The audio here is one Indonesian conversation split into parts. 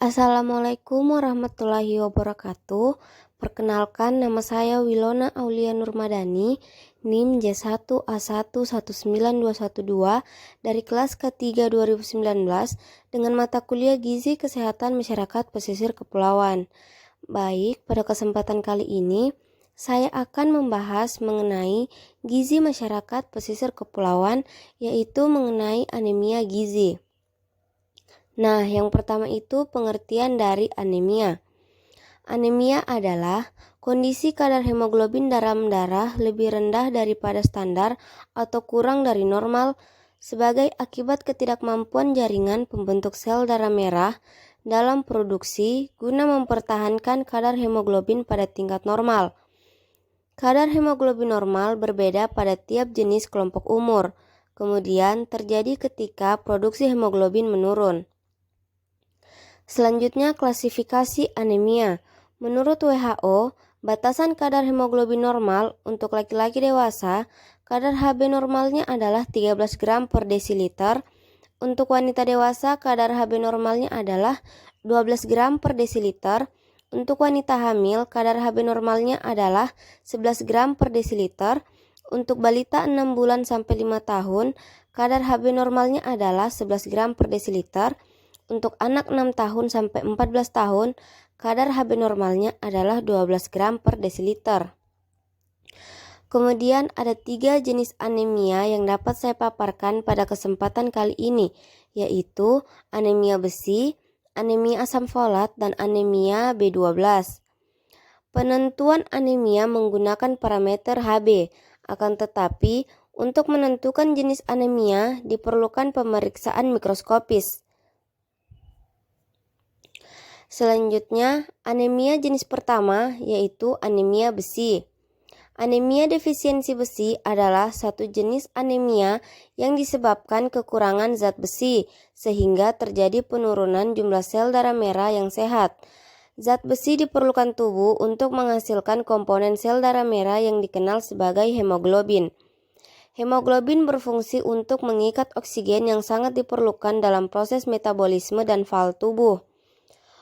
Assalamualaikum warahmatullahi wabarakatuh. Perkenalkan, nama saya Wilona Aulia Nurmadani, NIM J1A119212 dari kelas K3 2019 dengan mata kuliah Gizi Kesehatan Masyarakat Pesisir Kepulauan. Baik, pada kesempatan kali ini saya akan membahas mengenai gizi masyarakat pesisir kepulauan, yaitu mengenai anemia gizi. Nah, yang pertama itu pengertian dari anemia. Anemia adalah kondisi kadar hemoglobin dalam darah lebih rendah daripada standar atau kurang dari normal sebagai akibat ketidakmampuan jaringan pembentuk sel darah merah dalam produksi guna mempertahankan kadar hemoglobin pada tingkat normal. Kadar hemoglobin normal berbeda pada tiap jenis kelompok umur, kemudian terjadi ketika produksi hemoglobin menurun. Selanjutnya, klasifikasi anemia. Menurut WHO, batasan kadar hemoglobin normal untuk laki-laki dewasa, kadar Hb normalnya adalah 13 gram per desiliter. Untuk wanita dewasa, kadar Hb normalnya adalah 12 gram per desiliter. Untuk wanita hamil, kadar Hb normalnya adalah 11 gram per desiliter. Untuk balita 6 bulan sampai 5 tahun, kadar Hb normalnya adalah 11 gram per desiliter. Untuk anak 6 tahun sampai 14 tahun, kadar Hb normalnya adalah 12 gram per desiliter. Kemudian ada 3 jenis anemia yang dapat saya paparkan pada kesempatan kali ini, yaitu anemia besi, anemia asam folat, dan anemia B12. Penentuan anemia menggunakan parameter Hb, akan tetapi untuk menentukan jenis anemia diperlukan pemeriksaan mikroskopis. Selanjutnya, anemia jenis pertama yaitu anemia besi. Anemia defisiensi besi adalah satu jenis anemia yang disebabkan kekurangan zat besi, sehingga terjadi penurunan jumlah sel darah merah yang sehat. Zat besi diperlukan tubuh untuk menghasilkan komponen sel darah merah yang dikenal sebagai hemoglobin. Hemoglobin berfungsi untuk mengikat oksigen yang sangat diperlukan dalam proses metabolisme dan fal tubuh.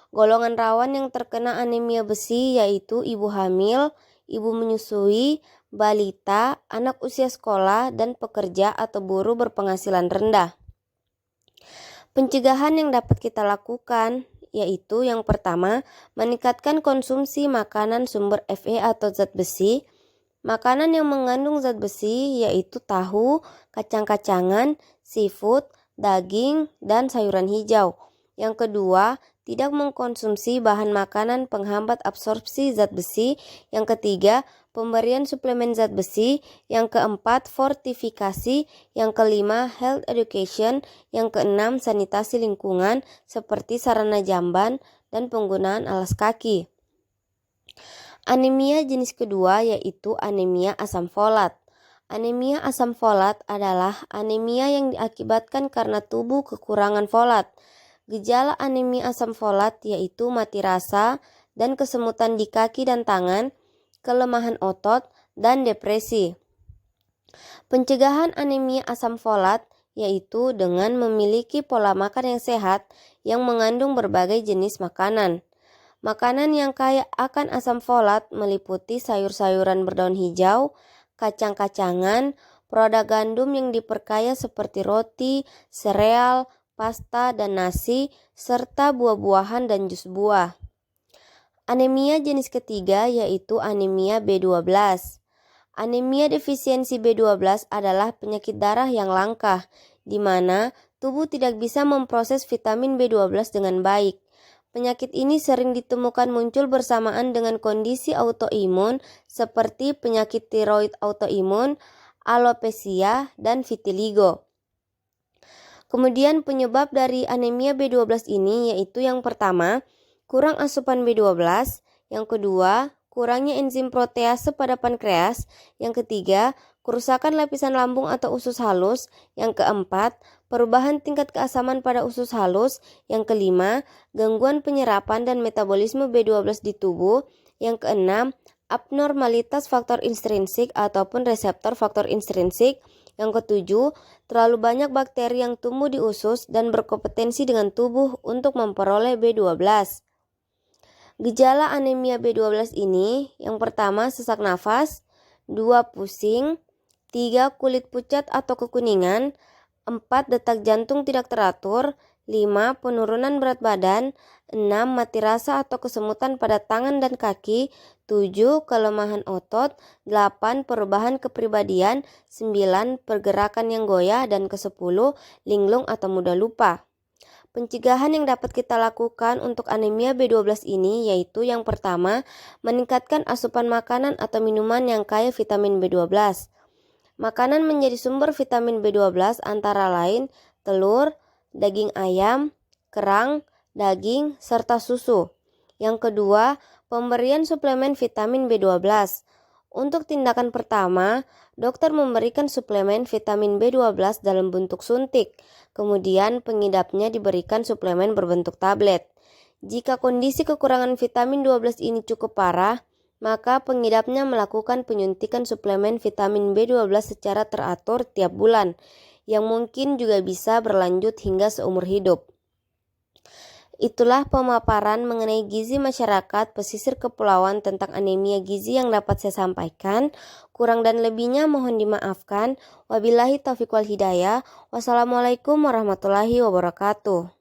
Golongan rawan yang terkena anemia besi yaitu ibu hamil, ibu menyusui, balita, anak usia sekolah, dan pekerja atau buruh berpenghasilan rendah. Pencegahan yang dapat kita lakukan yaitu yang pertama, meningkatkan konsumsi makanan sumber Fe atau zat besi. Makanan yang mengandung zat besi yaitu tahu, kacang-kacangan, seafood, daging, dan sayuran hijau. Yang kedua, tidak mengkonsumsi bahan makanan penghambat absorpsi zat besi. Yang ketiga, pemberian suplemen zat besi. Yang keempat, fortifikasi. Yang kelima, health education. Yang keenam, sanitasi lingkungan seperti sarana jamban dan penggunaan alas kaki. Anemia jenis kedua yaitu anemia asam folat. Anemia asam folat adalah anemia yang diakibatkan karena tubuh kekurangan folat. Gejala anemia asam folat yaitu mati rasa dan kesemutan di kaki dan tangan, kelemahan otot, dan depresi. Pencegahan anemia asam folat yaitu dengan memiliki pola makan yang sehat yang mengandung berbagai jenis makanan. Makanan yang kaya akan asam folat meliputi sayur-sayuran berdaun hijau, kacang-kacangan, produk gandum yang diperkaya seperti roti, sereal, pasta, dan nasi, serta buah-buahan dan jus buah. Anemia jenis ketiga yaitu anemia B12. Anemia defisiensi B12 adalah penyakit darah yang langka, di mana tubuh tidak bisa memproses vitamin B12 dengan baik. Penyakit ini sering ditemukan muncul bersamaan dengan kondisi autoimun seperti penyakit tiroid autoimun, alopecia, dan vitiligo. Kemudian penyebab dari anemia B12 ini yaitu yang pertama, kurang asupan B12, yang kedua, kurangnya enzim protease pada pankreas, yang ketiga, kerusakan lapisan lambung atau usus halus, yang keempat, perubahan tingkat keasaman pada usus halus, yang kelima, gangguan penyerapan dan metabolisme B12 di tubuh, yang keenam, abnormalitas faktor intrinsik ataupun reseptor faktor intrinsik, Yang ketujuh, terlalu banyak bakteri yang tumbuh di usus dan berkompetensi dengan tubuh untuk memperoleh B12. Gejala anemia B12 ini, yang pertama sesak nafas, 2 pusing, 3 kulit pucat atau kekuningan, 4 detak jantung tidak teratur, 5 penurunan berat badan, 6 mati rasa atau kesemutan pada tangan dan kaki, 7 kelemahan otot, 8 perubahan kepribadian, 9 pergerakan yang goyah, dan ke-10 linglung atau mudah lupa. Pencegahan yang dapat kita lakukan untuk anemia B12 ini yaitu yang pertama, meningkatkan asupan makanan atau minuman yang kaya vitamin B12. Makanan menjadi sumber vitamin B12 antara lain telur, daging ayam, kerang, daging, serta susu. Yang kedua, pemberian suplemen vitamin B12. Untuk tindakan pertama, dokter memberikan suplemen vitamin B12 dalam bentuk suntik. Kemudian pengidapnya diberikan suplemen berbentuk tablet. Jika kondisi kekurangan vitamin 12 ini cukup parah, maka pengidapnya melakukan penyuntikan suplemen vitamin B12 secara teratur tiap bulan, yang mungkin juga bisa berlanjut hingga seumur hidup. Itulah pemaparan mengenai gizi masyarakat pesisir kepulauan tentang anemia gizi yang dapat saya sampaikan. Kurang dan lebihnya mohon dimaafkan. Wabillahi taufiq wal hidayah. Wassalamualaikum warahmatullahi wabarakatuh.